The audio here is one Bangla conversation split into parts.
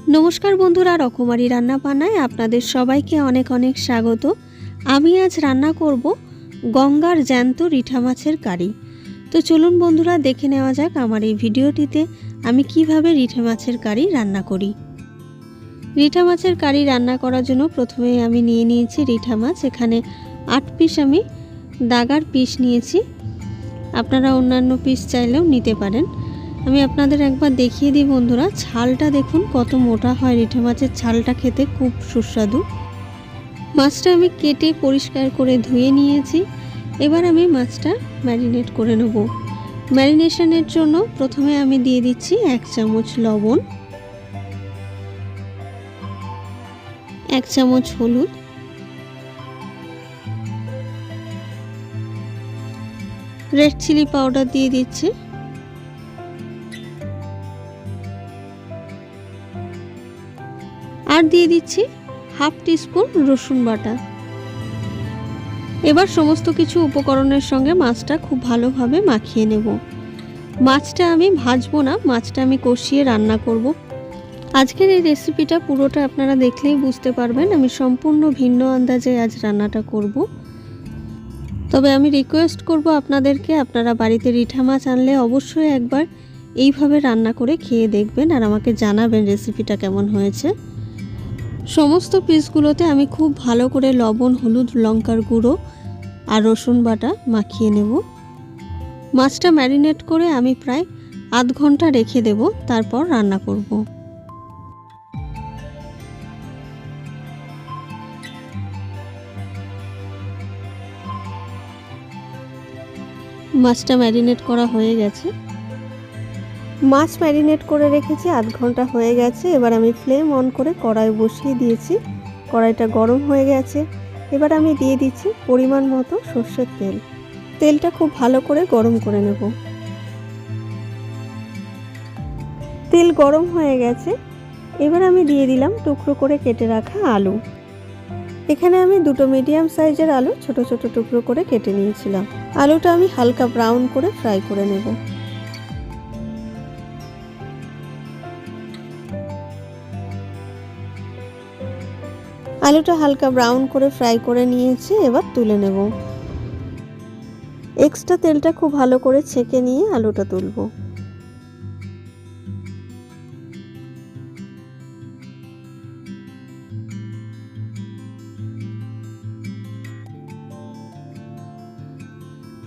নমস্কার বন্ধুরা, রকমারি রান্না বান্নায় আপনাদের সবাইকে অনেক অনেক স্বাগত। আমি আজ রান্না করব গঙ্গার জ্যান্ত রিঠা মাছের কারি। তো চলুন বন্ধুরা, দেখে নেওয়া যাক আমার এই ভিডিওটিতে আমি কিভাবে রিঠা মাছের কারি রান্না করি। রিঠা মাছের কারি রান্না করার জন্য প্রথমে আমি নিয়ে নিয়েছি রিঠা মাছ। এখানে 8 পিস আমি দাগার পিস নিয়েছি, আপনারা অন্যান্য পিস চাইলেও নিতে পারেন। আমি আপনাদের একবার দেখিয়ে দিই বন্ধুরা, ছালটা দেখুন কত মোটা হয়। রিঠা মাছের ছালটা খেতে খুব সুস্বাদু। মাছটা আমি কেটে পরিষ্কার করে ধুয়ে নিয়েছি। এবার আমি মাছটা ম্যারিনেট করে নেব। ম্যারিনেশনের জন্য প্রথমে আমি দিয়ে দিচ্ছি 1 চামচ লবণ, 1 চামচ হলুদ, রেড চিলি পাউডার দিয়ে দিচ্ছি, আর দিয়ে দিচ্ছি 1/2 টিস্পুন রসুন বাটা। এবার সমস্ত কিছু উপকরণের সঙ্গে মাছটা খুব ভালোভাবে মাখিয়ে নেব। মাছটা আমি ভাজবো না, মাছটা আমি কষিয়ে রান্না করব। আজকের এই রেসিপিটা পুরোটা আপনারা দেখলেই বুঝতে পারবেন আমি সম্পূর্ণ ভিন্ন আন্দাজে আজ রান্নাটা করব। তবে আমি রিকোয়েস্ট করব আপনাদেরকে, আপনারা বাড়িতে রিঠা মাছ আনলে অবশ্যই একবার এইভাবে রান্না করে খেয়ে দেখবেন আর আমাকে জানাবেন রেসিপিটা কেমন হয়েছে। সমস্ত পিসগুলোতে আমি খুব ভালো করে লবণ, হলুদ, লঙ্কার গুঁড়ো আর রসুন বাটা মাখিয়ে নেব। মাছটা ম্যারিনেট করে আমি প্রায় আধ ঘন্টা রেখে দেব, তারপর রান্না করব। মাছটা ম্যারিনেট করা হয়ে গেছে। মাছ ম্যারিনেট করে রেখেছি, আধ ঘন্টা হয়ে গেছে। এবার আমি ফ্লেম অন করে কড়াই বসিয়ে দিয়েছি। কড়াইটা গরম হয়ে গেছে। এবার আমি দিয়ে দিচ্ছি পরিমাণ মতো সর্ষের তেল। তেলটা খুব ভালো করে গরম করে নেব। তেল গরম হয়ে গেছে। এবার আমি দিয়ে দিলাম টুকরো করে কেটে রাখা আলু। এখানে আমি 2টো মিডিয়াম সাইজের আলু ছোট ছোট টুকরো করে কেটে নিয়েছিলাম। আলুটা আমি হালকা ব্রাউন করে ফ্রাই করে নেব। আলুটা হালকা ব্রাউন করে ফ্রাই করে নিয়েছি, এবার তুলে নেব। এক্সট্রা তেলটা খুব ভালো করে ছেঁকে নিয়ে আলুটা তুলব।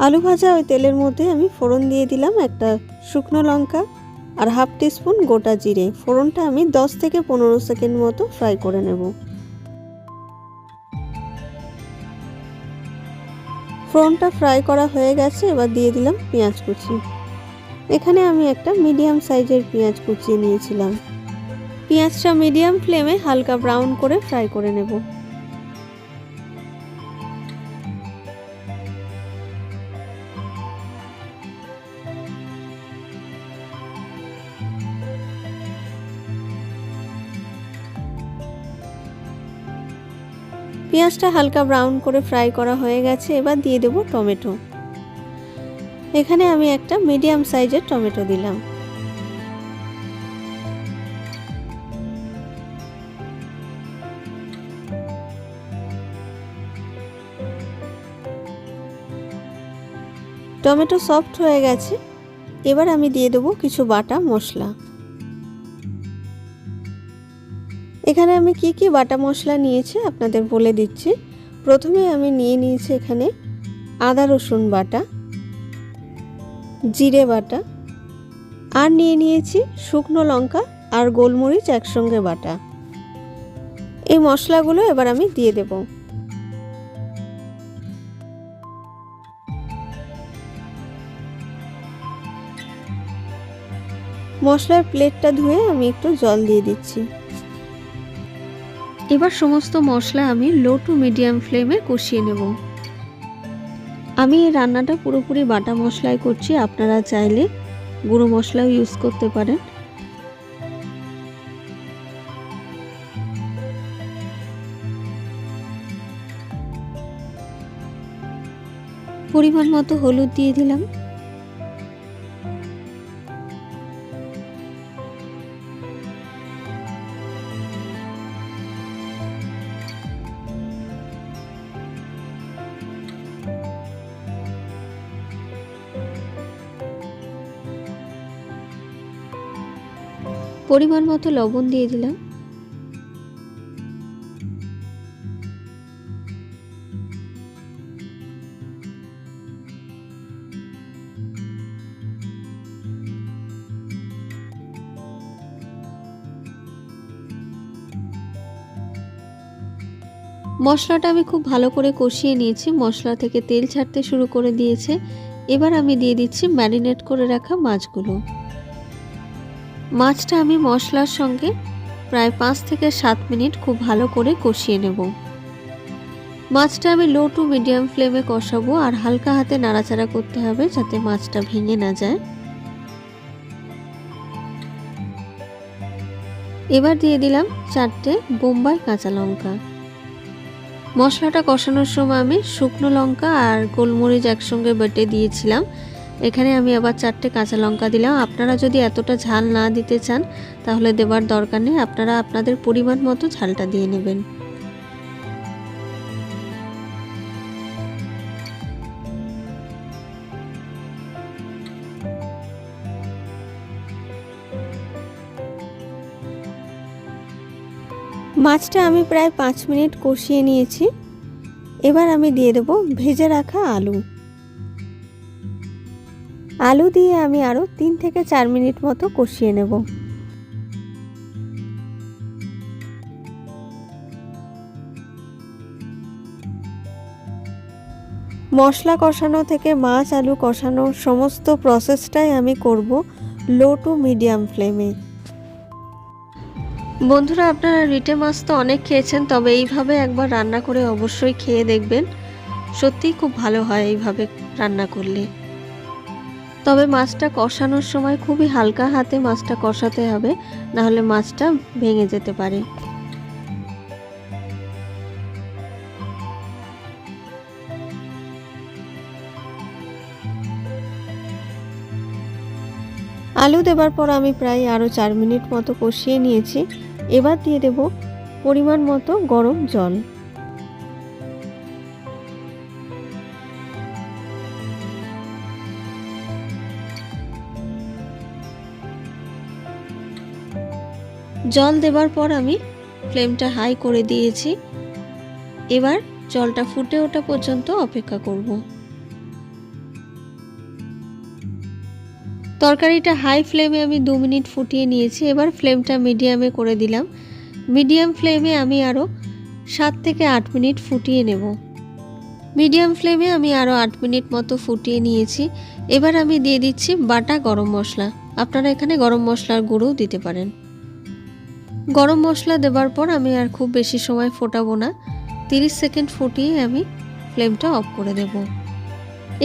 আলু ভাজা ওই তেলের মধ্যে আমি ফোড়ন দিয়ে দিলাম একটা শুকনো লঙ্কা আর 1/2 টিস্পুন গোটা জিরে। ফোড়নটা আমি 10 থেকে 15 সেকেন্ড মতো ফ্রাই করে নেব। ফোড়নটা ফ্রাই করা হয়ে গেছে। এবার দিয়ে দিলাম পেঁয়াজ কুচি। এখানে আমি একটা মিডিয়াম সাইজের পেঁয়াজ কুচিয়ে নিয়েছিলাম। পেঁয়াজটা মিডিয়াম ফ্লেমে হালকা ব্রাউন করে ফ্রাই করে নেব। পেঁয়াজটা হালকা ব্রাউন করে ফ্রাই করা হয়ে গেছে। এবার দিয়ে দেব টমেটো। এখানে আমি একটা মিডিয়াম সাইজের টমেটো দিলাম। টমেটো সফট হয়ে গেছে। এবার আমি দিয়ে দেব কিছু বাটা মশলা। এখানে আমি কি বাটা মশলা নিয়েছি আপনাদের বলে দিচ্ছি। প্রথমে আমি নিয়ে নিয়েছি এখানে আদা রসুন বাটা, জিরে বাটা, আর নিয়ে নিয়েছি শুকনো লঙ্কা আর গোলমরিচ একসঙ্গে বাটা। এই মশলাগুলো এবার আমি দিয়ে দেব। মশলার প্লেটটা ধুয়ে আমি একটু জল দিয়ে দিচ্ছি। এবার সমস্ত মশলা আমি লো টু মিডিয়াম ফ্লেমে কষিয়ে নেব। আমি এই রান্নাটা পুরোপুরি বাটা মশলায় করছি, আপনারা চাইলে গুঁড়ো মশলাও ইউজ করতে পারেন। পরিমাণ মতো হলুদ দিয়ে দিলাম। পরিমাণ মতো লবণ দিয়ে দিলাম। মশলাটা আমি খুব ভালো করে কষিয়ে নিয়েছি, মশলা থেকে তেল ছাড়তে শুরু করে দিয়েছে। এবার আমি দিয়ে দিচ্ছি ম্যারিনেট করে রাখা মাছগুলো। মাছটা আমি মশলার সঙ্গে প্রায় 5 থেকে 7 মিনিট খুব ভালো করে কষিয়ে নেব। মাছটা আমি লো টু মিডিয়াম ফ্লেমে কষাবো আর হালকা হাতে নাড়াচাড়া করতে হবে যাতে মাছটা ভেঙে না যায়। এবার দিয়ে দিলাম 4টে বোম্বাই কাঁচা লঙ্কা। মশলাটা কষানোর সময় আমি শুকনো লঙ্কা আর গোলমরিচ একসঙ্গে বেটে দিয়েছিলাম। এখানে আমি আবার 4টে কাঁচা লঙ্কা দিলাম। আপনারা যদি এতটা ঝাল না দিতে চান তাহলে দেবার দরকার নেই, আপনারা আপনাদের পরিমাণ মতো ঝালটা দিয়ে নেবেন। মাছটা আমি প্রায় 5 মিনিট কষিয়ে নিয়েছি। এবার আমি দিয়ে দেব ভেজে রাখা আলু। আলু দিয়ে আমি আরও 3 থেকে 4 মিনিট মতো কষিয়ে নেব। মশলা কষানো থেকে মাছ আলু কষানো সমস্ত প্রসেসটাই আমি করব লো টু মিডিয়াম ফ্লেমে। বন্ধুরা, আপনারা রিটে মাছ তো অনেক খেয়েছেন, তবে এইভাবে একবার রান্না করে অবশ্যই খেয়ে দেখবেন। সত্যিই খুব ভালো হয় এইভাবে রান্না করলে। তবে মাছটা কষানোর সময় খুবই হালকা হাতে মাছটা কষাতে হবে, নাহলে মাছটা ভেঙে যেতে পারে। আলু দেবার পর আমি প্রায় আরও 4 মিনিট মতো কষিয়ে নিয়েছি। এবার দিয়ে দেব পরিমাণ মতো গরম জল। জল দেবার পর আমি ফ্লেমটা হাই করে দিয়েছি। এবার জলটা ফুটে ওঠা পর্যন্ত অপেক্ষা করব। তরকারিটা হাই ফ্লেমে আমি 2 মিনিট ফুটিয়ে নিয়েছি। এবার ফ্লেমটা মিডিয়ামে করে দিলাম। মিডিয়াম ফ্লেমে আমি আরও 7 থেকে 8 মিনিট ফুটিয়ে নেব। মিডিয়াম ফ্লেমে আমি আরও 8 মিনিট মতো ফুটিয়ে নিয়েছি। এবার আমি দিয়ে দিচ্ছি বাটা গরম মশলা। আপনারা এখানে গরম মশলার গুঁড়োও দিতে পারেন। গরম মশলা দেবার পর আমি আর খুব বেশি সময় ফোটাবো না, 30 সেকেন্ড ফুটিয়ে আমি ফ্লেমটা অফ করে দেব।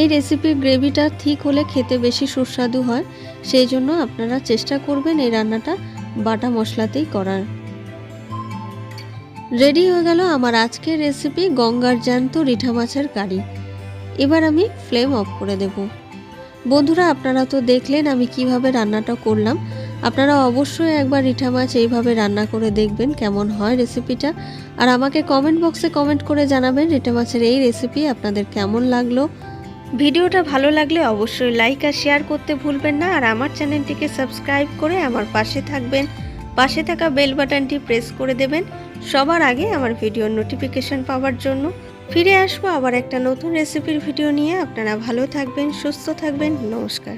এই রেসিপির গ্রেভিটা ঠিক হলে খেতে বেশি সুস্বাদু হয়, সেই জন্য আপনারা চেষ্টা করবেন এই রান্নাটা বাটা মশলাতেই করার। রেডি হয়ে গেল আমার আজকের রেসিপি গঙ্গার জ্যান্ত রিঠা মাছের কারি। এবার আমি ফ্লেম অফ করে দেব। বন্ধুরা, আপনারা তো দেখলেন আমি কিভাবে রান্নাটা করলাম। আপনারা অবশ্যই একবার রিঠা মাছ এইভাবে রান্না করে দেখবেন কেমন হয় রেসিপিটা, আর আমাকে কমেন্ট বক্সে কমেন্ট করে জানাবেন রিঠা মাছের এই রেসিপি আপনাদের কেমন লাগলো। ভিডিওটা ভালো লাগলে অবশ্যই লাইক আর শেয়ার করতে ভুলবেন না, আর আমার চ্যানেলটিকে সাবস্ক্রাইব করে আমার পাশে থাকবেন। পাশে থাকা বেল বাটনটি প্রেস করে দেবেন সবার আগে আমার ভিডিওর নোটিফিকেশন পাওয়ার জন্য। ফিরে আসবো আবার একটা নতুন রেসিপির ভিডিও নিয়ে। আপনারা ভালো থাকবেন, সুস্থ থাকবেন। নমস্কার।